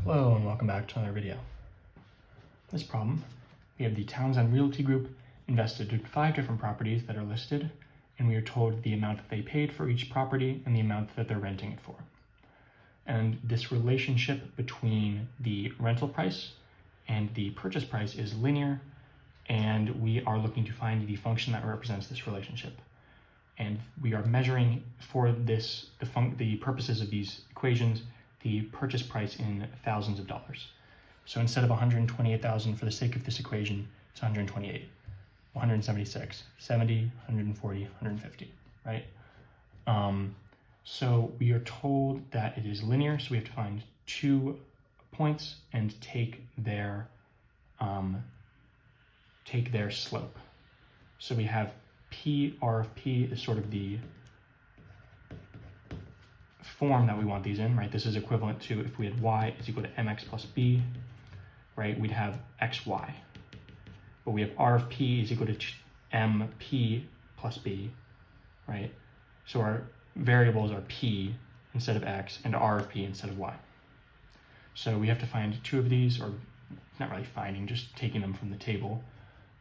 Hello and welcome back to another video. This problem, we have the Townsend Realty Group invested in 5 different properties that are listed, and we are told the amount that they paid for each property and the amount that they're renting it for. And this relationship between the rental price and the purchase price is linear, and we are looking to find the function that represents this relationship. And we are measuring for this, the purposes of these equations, the purchase price in thousands of dollars. So instead of 128,000 for the sake of this equation, it's 128, 176, 70, 140, 150, right? So we are told that it is linear, so we have to find 2 points and take their slope. So we have P, R of P is sort of the form that we want these in, right? This is equivalent to if we had y is equal to mx plus b, right? We'd have xy. But we have r of p is equal to mp plus b, right? So our variables are p instead of x and r of p instead of y. So we have to find 2 of these, or not really finding, just taking them from the table.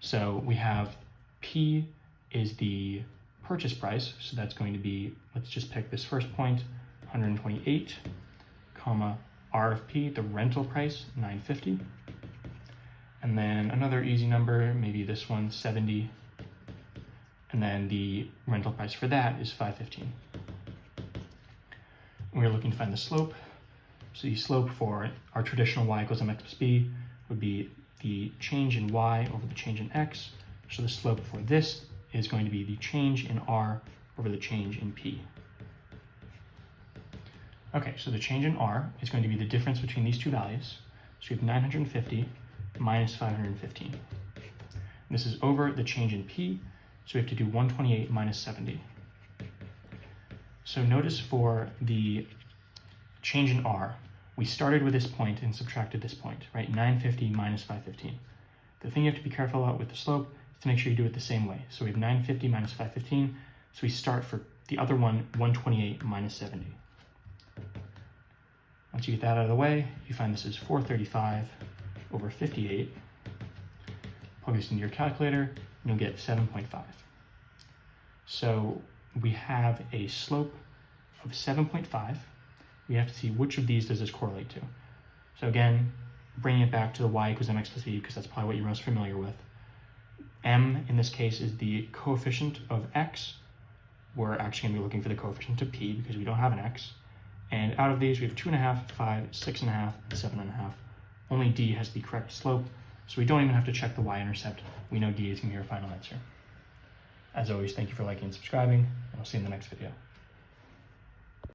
So we have p is the purchase price, so that's going to be, let's just pick this first point, 128, comma, R of P, the rental price, 950. And then another easy number, maybe this one, 70. And then the rental price for that is 515. We're looking to find the slope. So the slope for our traditional y equals mx plus b would be the change in y over the change in x. So the slope for this is going to be the change in r over the change in p. Okay, so the change in r is going to be the difference between these 2 values. So we have 950 minus 515. This is over the change in p, so we have to do 128 minus 70. So notice for the change in r, we started with this point and subtracted this point, right? 950 minus 515. The thing you have to be careful about with the slope is to make sure you do it the same way. So we have 950 minus 515, so we start for the other one, 128 minus 70. Once you get that out of the way, you find this is 435 over 58. Plug this into your calculator, and you'll get 7.5. So we have a slope of 7.5. We have to see which of these does this correlate to. So again, bringing it back to the y equals mx plus b, because that's probably what you're most familiar with. M, in this case, is the coefficient of x. We're actually going to be looking for the coefficient of p because we don't have an x. And out of these, we have 2.5, 5, 6.5, and 7.5. Only D has the correct slope, so we don't even have to check the y-intercept. We know D is going to be our final answer. As always, thank you for liking and subscribing, and I'll see you in the next video.